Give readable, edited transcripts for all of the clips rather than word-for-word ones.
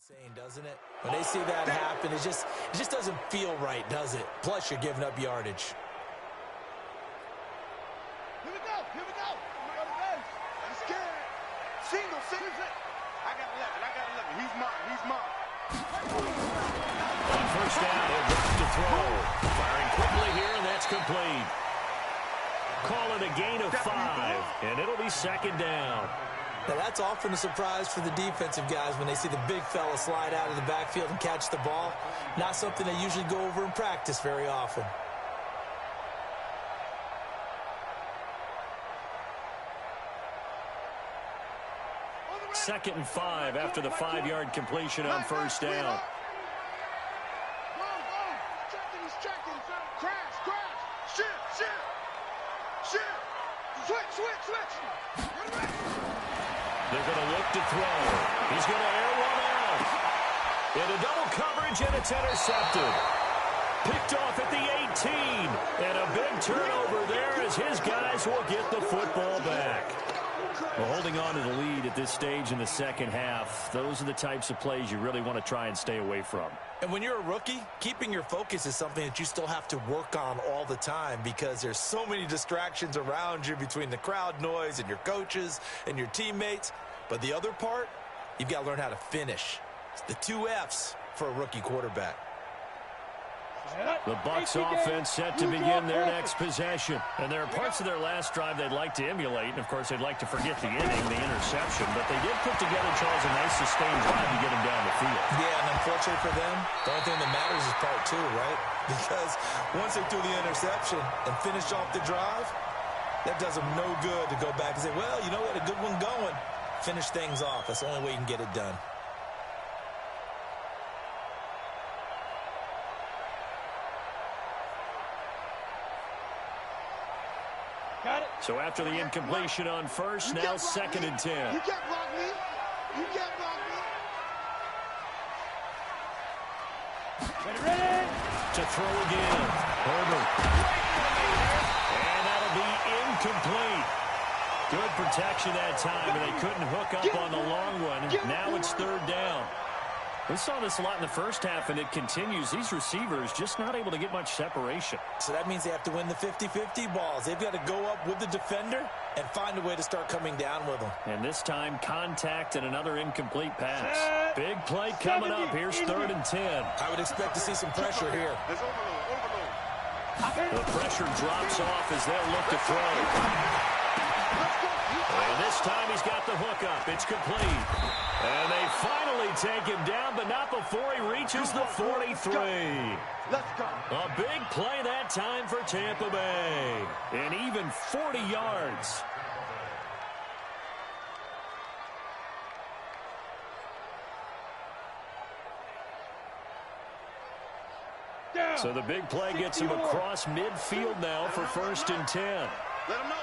Insane, doesn't it? When they see that happen, it just doesn't feel right, does it? Plus, you're giving up yardage. Here we go. I'm scared. Single. I got 11. He's mine. On first down, he'll look to throw. Firing quickly here, and that's complete. Call it a gain of 5, and it'll be second down. Now, that's often a surprise for the defensive guys when they see the big fella slide out of the backfield and catch the ball. Not something they usually go over in practice very often. Second and 5 after the 5-yard completion on first down. He's checking. Crash. Shift. Switch. They're going to look to throw. He's going to air one out. Into double coverage, and it's intercepted. Picked off at the 18. And a big turnover there as his guys will get the football back. Well, holding on to the lead at this stage in the second half, those are the types of plays you really want to try and stay away from. And when you're a rookie, keeping your focus is something that you still have to work on all the time because there's so many distractions around you between the crowd noise and your coaches and your teammates. But the other part, you've got to learn how to finish. It's the 2 F's for a rookie quarterback. The Bucs offense set to begin their next possession. And there are parts of their last drive they'd like to emulate. And, of course, they'd like to forget the inning, the interception. But they did put together, Charles, a nice sustained drive to get him down the field. Yeah, and unfortunately for them, the only thing that matters is part 2, right? Because once they threw the interception and finished off the drive, that does them no good to go back and say, well, you know, we had a good one going. Finish things off. That's the only way you can get it done. So after the incompletion on first, now second and 10. You can't block me. Ready. To throw again. Herbert. And that'll be incomplete. Good protection that time, and they couldn't hook up on the long one. Now it's third down. We saw this a lot in the first half, and it continues. These receivers just not able to get much separation. So that means they have to win the 50-50 balls. They've got to go up with the defender and find a way to start coming down with them. And this time, contact and another incomplete pass. Big play coming up. Here's third and 10. I would expect to see some pressure here. The pressure drops off as they'll look to throw. And this time he's got the hookup. It's complete. And they finally take him down, but not before he reaches the 43. Let's go. A big play that time for Tampa Bay. And even 40 yards. So the big play gets him across midfield now for first and 10. Let him know.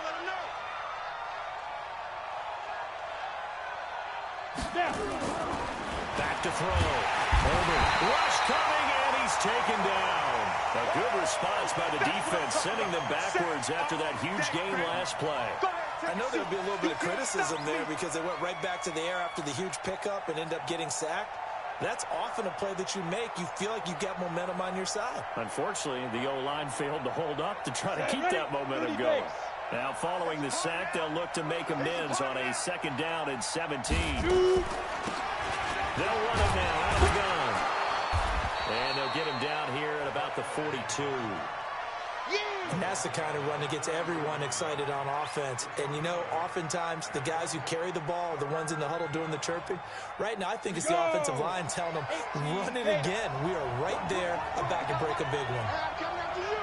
Back to throw. Herbert. Rush coming, and he's taken down. A good response by the defense, sending them backwards after that huge gain last play. I know there'll be a little bit of criticism there because they went right back to the air after the huge pickup and end up getting sacked. That's often a play that you make. You feel like you've got momentum on your side. Unfortunately, the O-line failed to hold up to try to keep that momentum going. Now, following the sack, they'll look to make amends on a second down and 17. They'll run it now out of the gun. And they'll get him down here at about the 42. And that's the kind of run that gets everyone excited on offense. And, you know, oftentimes the guys who carry the ball are the ones in the huddle doing the chirping. Right now, I think it's the offensive line telling them, run it again. We are right there about to break a big one. I'm coming after you.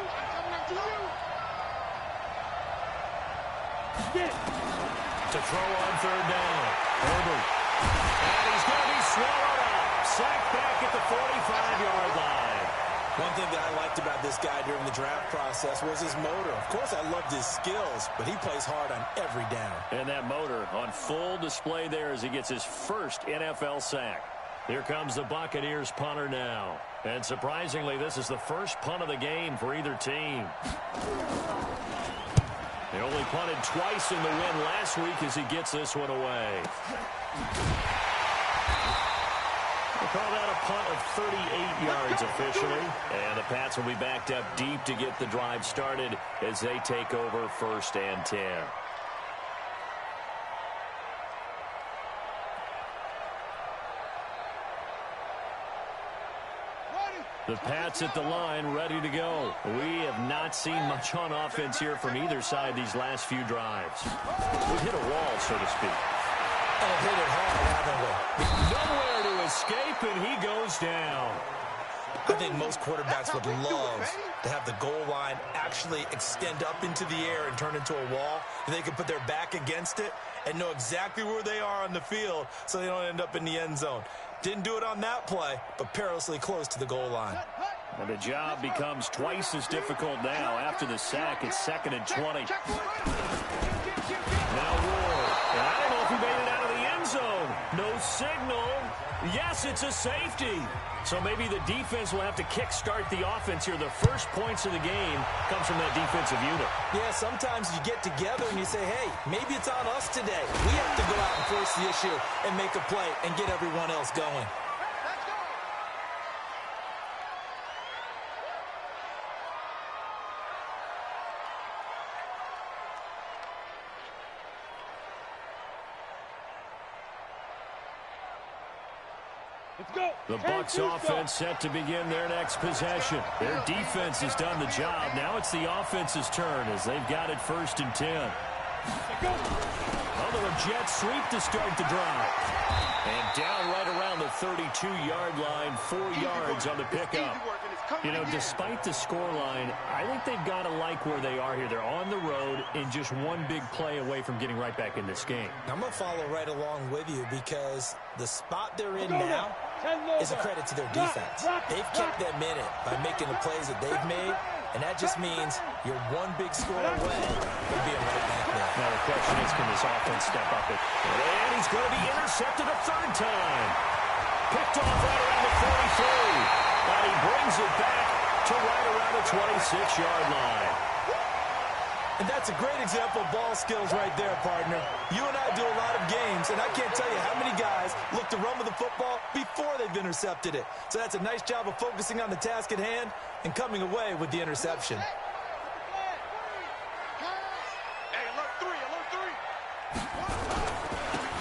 To throw on third down. Herbert. And he's going to be swallowed up. Sacked back at the 45-yard line. One thing that I liked about this guy during the draft process was his motor. Of course, I loved his skills, but he plays hard on every down. And that motor on full display there as he gets his first NFL sack. Here comes the Buccaneers punter now. And surprisingly, this is the first punt of the game for either team. They only punted twice in the win last week as he gets this one away. Call that a punt of 38 yards officially. And the Pats will be backed up deep to get the drive started as they take over 1st and 10. The Pats at the line, ready to go. We have not seen much on offense here from either side these last few drives. We've hit a wall, so to speak. And hit it hard, haven't we? Nowhere to escape, and he goes down. I think most quarterbacks would love to have the goal line actually extend up into the air and turn into a wall. And they can put their back against it and know exactly where they are on the field so they don't end up in the end zone. Didn't do it on that play, but perilously close to the goal line. And the job becomes twice as difficult now. After the sack, it's 2nd and 20. Now Ward. And I don't know if he made it out of the end zone. No signal. Yes, it's a safety. So maybe the defense will have to kickstart the offense here. The first points of the game comes from that defensive unit. Yeah, sometimes you get together and you say, hey, maybe it's on us today. We have to go out and force the issue and make a play and get everyone else going. The Bucs offense set to begin their next possession. Their defense has done the job. Now it's the offense's turn as they've got it 1st and 10. Although a jet sweep to start the drive. And down right around the 32-yard line, 4 yards on the pickup. You know, despite the scoreline, I think they've got to like where they are here. They're on the road and just one big play away from getting right back in this game. I'm going to follow right along with you because the spot they're in now is a credit to their defense. They've kept them in it by making the plays that they've made, and that just means you're one big score away from being right back there. Now the question is, can this offense step up it? And he's going to be intercepted a 3rd time. Picked off right around the 43. But he brings it back to right around the 26-yard line. And that's a great example of ball skills right there, partner. You and I do a lot of games, and I can't tell you how many guys look to run with the football before they've intercepted it. So that's a nice job of focusing on the task at hand and coming away with the interception. Hey, alert 3, alert 3.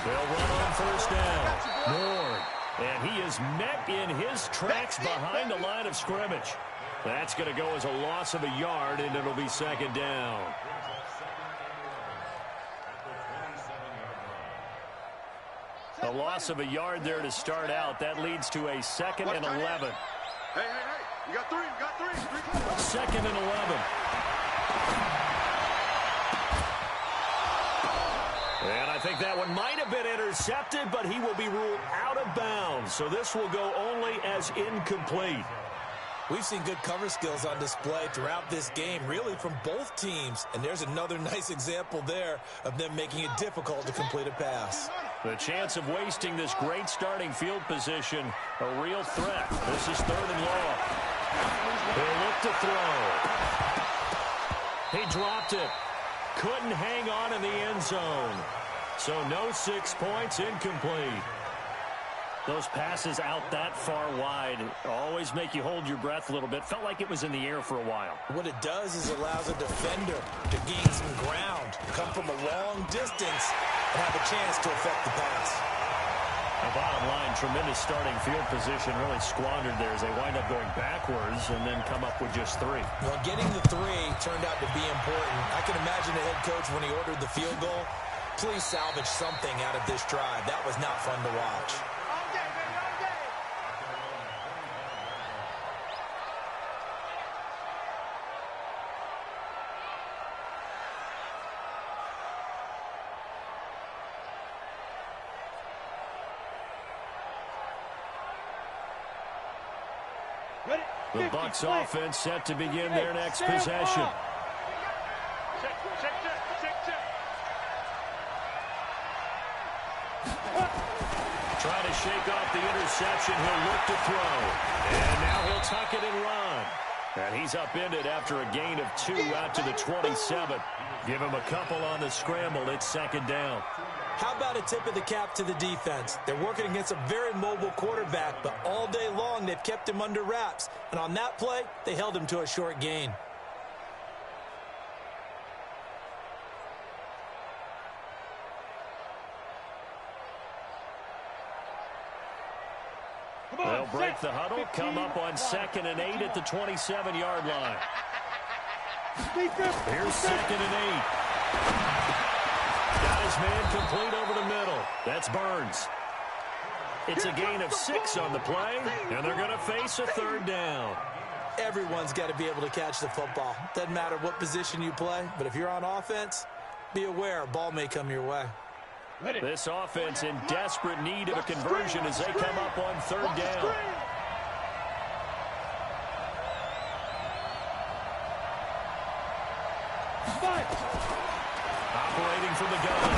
They'll run on 1st down. Ward. And he is met in his tracks behind the line of scrimmage. That's going to go as a loss of a yard, and it'll be 2nd down. A loss of a yard there to start out. That leads to a 2nd and 11. Hey, you got 3, you got 3. 2nd and 11. And I think that one might have been intercepted, but he will be ruled out of bounds. So this will go only as incomplete. We've seen good cover skills on display throughout this game, really from both teams. And there's another nice example there of them making it difficult to complete a pass. The chance of wasting this great starting field position, a real threat. This is 3rd and long. He'll look to throw. He dropped it. Couldn't hang on in the end zone. So no 6 points, incomplete. Those passes out that far wide always make you hold your breath a little bit. Felt like it was in the air for a while. What it does is allows a defender to gain some ground, come from a long distance, and have a chance to affect the pass. The bottom line, tremendous starting field position, really squandered there as they wind up going backwards and then come up with just 3. Well, getting the 3 turned out to be important. I can imagine the head coach when he ordered the field goal. Please salvage something out of this drive. That was not fun to watch. The Bucs offense set to begin their next possession. Trying to shake off the interception. He'll look to throw. And now he'll tuck it and run. And he's upended after a gain of 2 out to the 27. Give him a couple on the scramble. It's 2nd down. How about a tip of the cap to the defense? They're working against a very mobile quarterback, but all day long they've kept him under wraps. And on that play, they held him to a short gain. They'll break the huddle, come up on 2nd and 8 at the 27-yard line. Here's 2nd and 8. Got his man complete over the middle. That's Burns. It's a gain of 6 on the play, and they're going to face a 3rd down. Everyone's got to be able to catch the football. Doesn't matter what position you play, but if you're on offense, be aware a ball may come your way. This offense in desperate need of a conversion as they come up on 3rd down. Operating from the gun,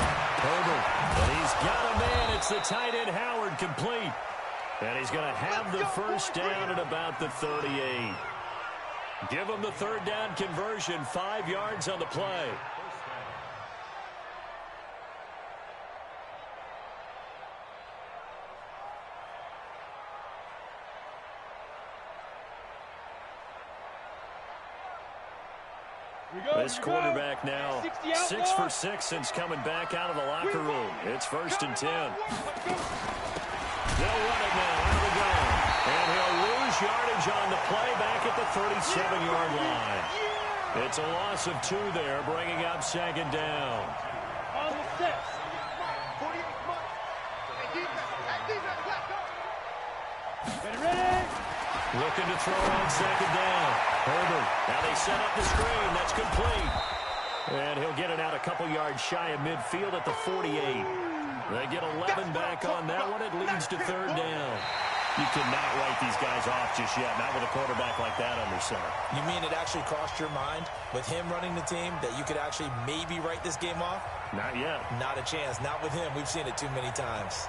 Herbert. And he's got a man. It's the tight end Howard complete. And he's going to have the 1st down at about the 38. Give him the 3rd down conversion, 5 yards on the play. This quarterback now 6 for 6 since coming back out of the locker room. It's 1st and 10. They'll run it now out of the gun. And he'll lose yardage on the play back at the 37-yard line. It's a loss of 2 there, bringing up 2nd down. On the steps. 48 months. Hey, ready? Looking to throw on 2nd down. Herbert. Now they set up the screen. That's complete. And he'll get it out a couple yards shy of midfield at the 48. They get 11 back on that one. It leads to 3rd down. You cannot write these guys off just yet, not with a quarterback like that under center. You mean it actually crossed your mind with him running the team that you could actually maybe write this game off? Not yet. Not a chance. Not with him. We've seen it too many times.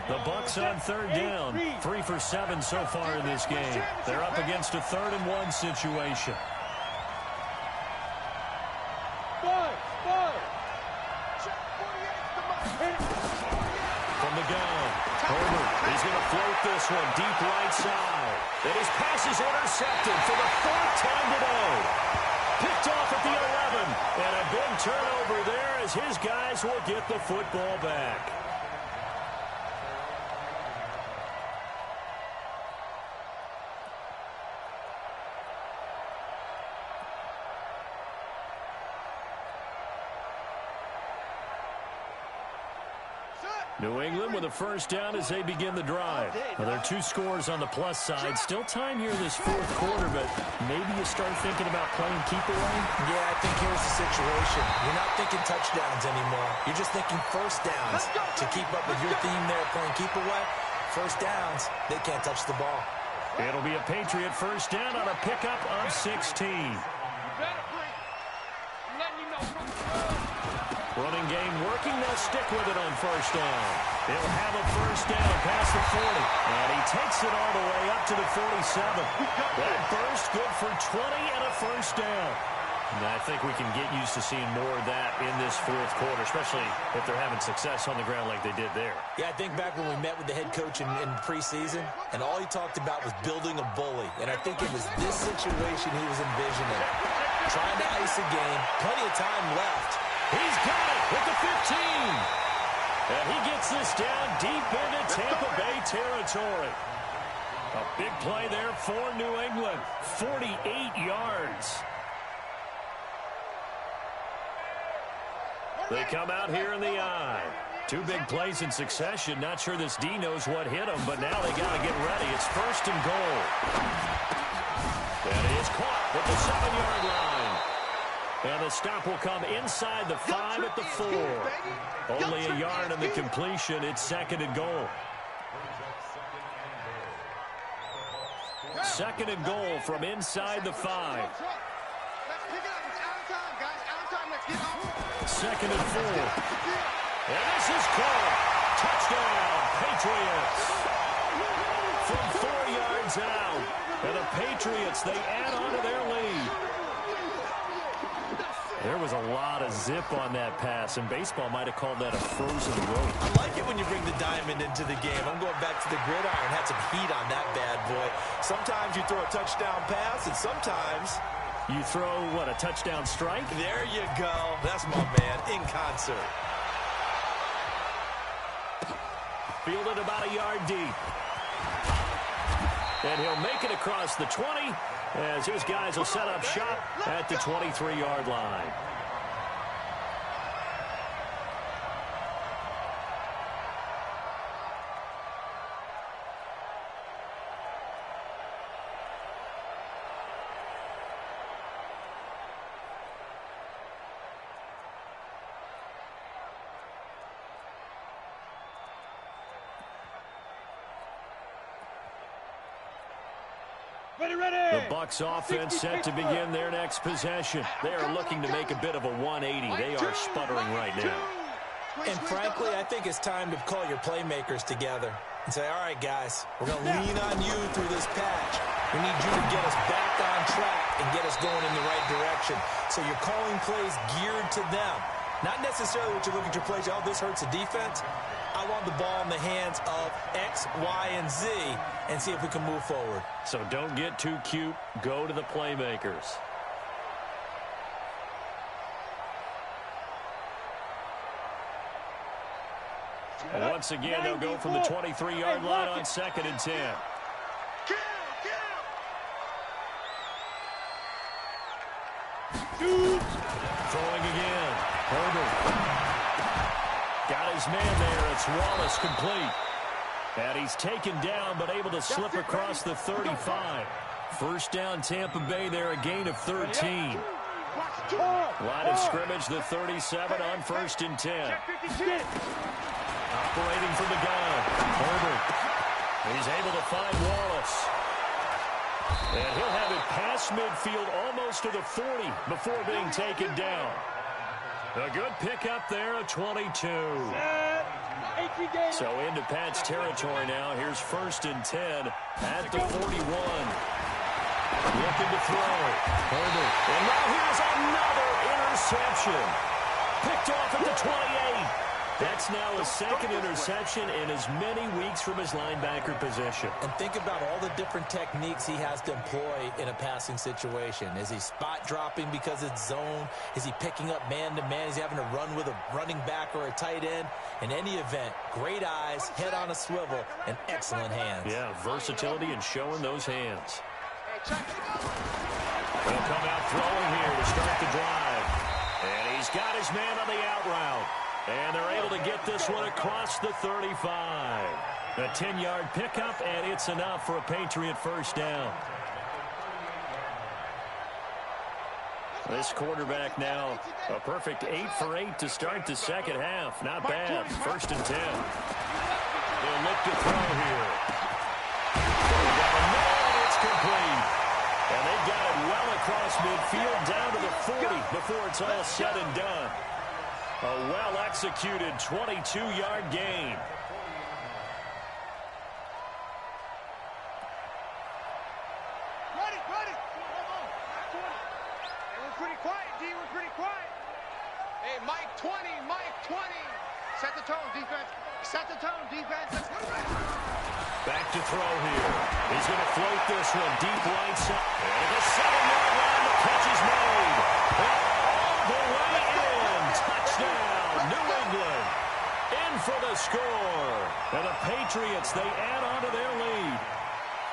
The Bucs on 3rd down. 3 for 7 so far in this game. They're up against a 3rd and 1 situation. From the gun, Herbert. He's going to float this one deep right side. And his pass is intercepted for the 4th time today. Picked off at the 11. And a big turnover there as his guys will get the football back. New England with a 1st down as they begin the drive. Well, there are 2 scores on the plus side. Still time here this 4th quarter, but maybe you start thinking about playing keep away? Yeah, I think here's the situation. You're not thinking touchdowns anymore. You're just thinking 1st downs to keep up with your theme there, playing keep away. 1st downs, they can't touch the ball. It'll be a Patriot 1st down on a pickup of 16. Running game working. They'll stick with it on 1st down. They'll have a 1st down past the 40. And he takes it all the way up to the 47. That burst good for 20 and a 1st down. And I think we can get used to seeing more of that in this 4th quarter, especially if they're having success on the ground like they did there. Yeah, I think back when we met with the head coach in preseason, and all he talked about was building a bully. And I think it was this situation he was envisioning. Trying to ice a game, plenty of time left. He's got it with the 15. And he gets this down deep into Tampa Bay territory. A big play there for New England. 48 yards. They come out here in the I. 2 big plays in succession. Not sure this D knows what hit him, but now they got to get ready. It's 1st and goal. And he is caught at the 7-yard line. And the stop will come inside the 5 at the 4. Only a yard on the completion. It's 2nd and goal. 2nd and goal from inside the 5. 2nd and 4. And this is caught. Touchdown, Patriots. From 4 yards out. And the Patriots, they add on to their lead. There was a lot of zip on that pass, and baseball might have called that a frozen rope. I like it when you bring the diamond into the game. I'm going back to the gridiron. Had some heat on that bad boy. Sometimes you throw a touchdown pass, and sometimes you throw, what, a touchdown strike? There you go. That's my man, in concert. Fielded about a yard deep. And he'll make it across the 20 as his guys will set up shop at the 23-yard line. The Bucs offense set to begin their next possession. They are looking to make a bit of a 180. They are sputtering right now. And frankly, I think it's time to call your playmakers together and say, all right, guys, we're going to lean on you through this patch. We need you to get us back on track and get us going in the right direction. So you're calling plays geared to them. Not necessarily what you look at your plays, oh, this hurts the defense. I want the ball in the hands of X, Y, and Z and see if we can move forward. So don't get too cute. Go to the playmakers. And once again, they'll go from the 23-yard line on 2nd and 10. Throwing again. Herbert. Got his man there. It's Wallace complete. And he's taken down, but able to slip across the 35. First down, Tampa Bay there, a gain of 13. Line of scrimmage, the 37 on 1st and 10. Operating from the gun. Herbert. He's able to find Wallace. And he'll have it past midfield almost to the 40 before being taken down. A good pickup there, a 22. So into Pat's territory now. Here's 1st and 10 at the 41. Looking to throw. Herbert. And now here's another interception. Picked off at the 28. That's now his 2nd interception in as many weeks from his linebacker position. And think about all the different techniques he has to employ in a passing situation. Is he spot dropping because it's zone? Is he picking up man-to-man? Is he having to run with a running back or a tight end? In any event, great eyes, head on a swivel, and excellent hands. Yeah, versatility and showing those hands. He'll come out throwing here to start the drive. And he's got his man on the out route. And they're able to get this one across the 35. A 10-yard pickup, and it's enough for a Patriot first down. This quarterback now a perfect 8 for 8 to start the second half. Not bad. 1st and 10. They'll look to throw here. They've got a man, it's complete. And they've got it well across midfield down to the 40 before it's all said and done. A well-executed 22-yard gain. Ready. We're pretty quiet, D. We're pretty quiet. Hey, Mike 20. Set the tone, defense. Let's go. Back to throw here. He's going to float this one deep right side. And the 7-yard line, the catch is made. All the way in. Touchdown, New England. In for the score. And the Patriots, they add on to their lead.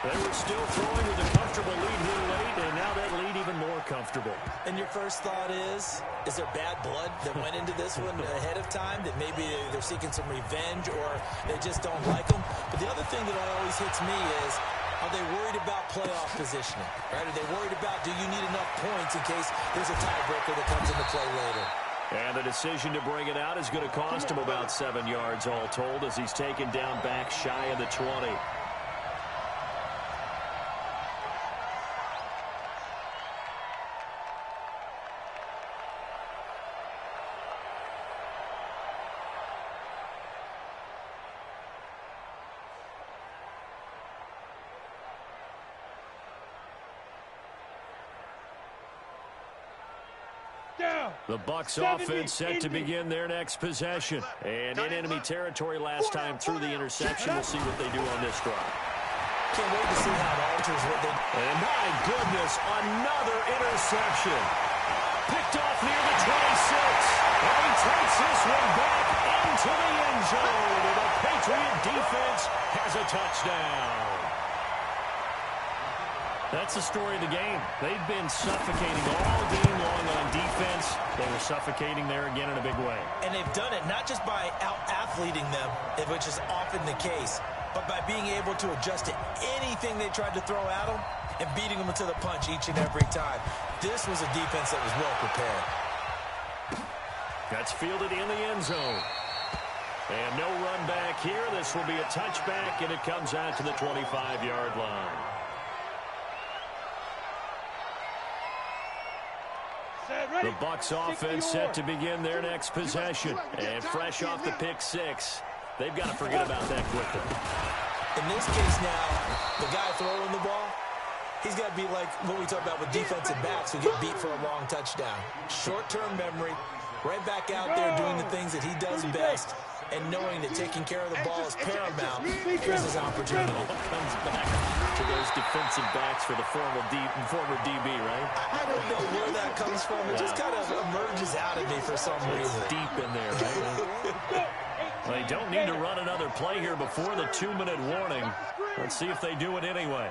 They were still throwing with a comfortable lead here late, and now that lead even more comfortable. And your first thought is there bad blood that went into this one ahead of time, that maybe they're seeking some revenge or they just don't like them? But the other thing that always hits me is, are they worried about playoff positioning? Right? Are they worried about, do you need enough points in case there's a tiebreaker that comes into play later? And the decision to bring it out is going to cost him about 7 yards all told as he's taken down back shy of the 20. The Bucs offense set to begin their next possession. And in enemy territory last time through the interception. We'll see what they do on this drive. Can't wait to see how it alters what they... And my goodness, another interception. Picked off near the 26. And he takes this one back into the end zone. And the Patriot defense has a touchdown. That's the story of the game. They've been suffocating all game long on defense. They were suffocating there again in a big way. And they've done it not just by out-athleting them, which is often the case, but by being able to adjust to anything they tried to throw at them and beating them to the punch each and every time. This was a defense that was well prepared. That's fielded in the end zone. And no run back here. This will be a touchback, and it comes out to the 25-yard line. The Bucs offense set to begin their next possession. And fresh off the pick six, they've got to forget about that quickly. In this case now, the guy throwing the ball, he's got to be like what we talk about with defensive backs who get beat for a long touchdown. Short-term memory, right back out there doing the things that he does best, and knowing that taking care of the ball is paramount. Here's his opportunity. Comes back to those defensive backs for the former DB, right? I don't know where that comes from. It just kind of emerges out of me for some reason. Deep in there, right? Well, they don't need to run another play here before the 2-minute warning. Let's see if they do it anyway.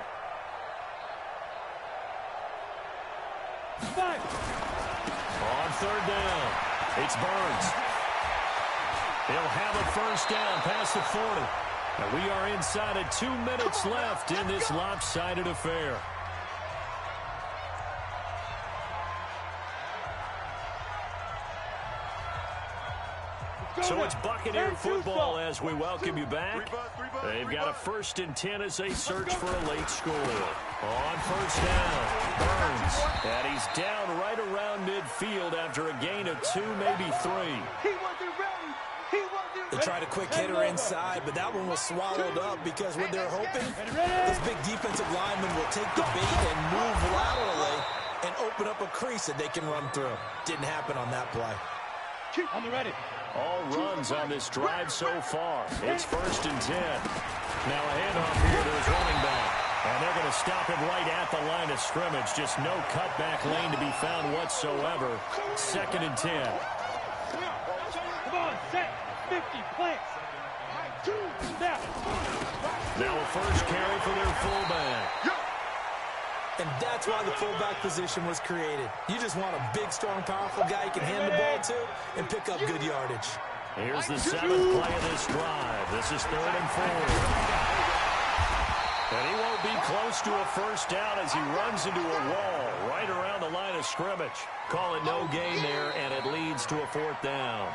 On third down, it's Burns. He'll have a first down past the 40. And we are inside of 2 minutes left in this lopsided affair. So it's Buccaneer football as we welcome you back. They've got a 1st and 10 as they search for a late score. On first down, Burns. And he's down right around midfield after a gain of 2, maybe 3. They tried a quick hitter inside, but that one was swallowed up because what they're hoping, this big defensive lineman will take the bait and move laterally and open up a crease that they can run through. Didn't happen on that play. On the ready. All runs on this drive so far. It's 1st and 10. Now a handoff here to his running back. And they're going to stop him right at the line of scrimmage. Just no cutback lane to be found whatsoever. 2nd and 10. Come on, set. 50, plants. Now a first carry for their fullback. And that's why the fullback position was created. You just want a big, strong, powerful guy you can hand the ball to and pick up good yardage. Here's the 7th play of this drive. This is 3rd and 4. And he won't be close to a first down as he runs into a wall right around the line of scrimmage. Call it no gain there, and it leads to a 4th down.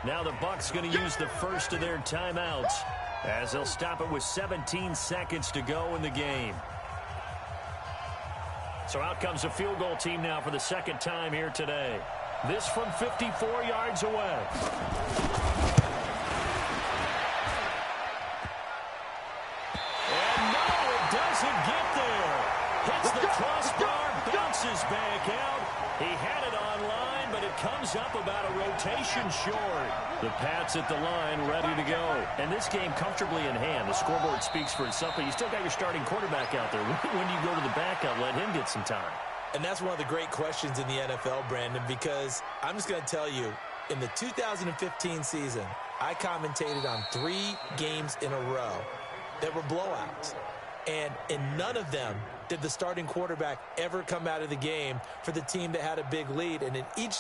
Now the Bucs going to use the first of their timeouts as they'll stop it with 17 seconds to go in the game. So out comes the field goal team now for the 2nd time here today. This from 54 yards away. And no, it doesn't get there. Hits the crossbar, bounces back out. He had it online, but it comes up about a rotation short. The Pats at the line, ready to go. And this game comfortably in hand. The scoreboard speaks for itself, but you still got your starting quarterback out there. When do you go to the backup, let him get some time? And that's one of the great questions in the NFL, Brandon, because I'm just going to tell you, in the 2015 season, I commentated on 3 games in a row that were blowouts. And in none of them did the starting quarterback ever come out of the game for the team that had a big lead. And in each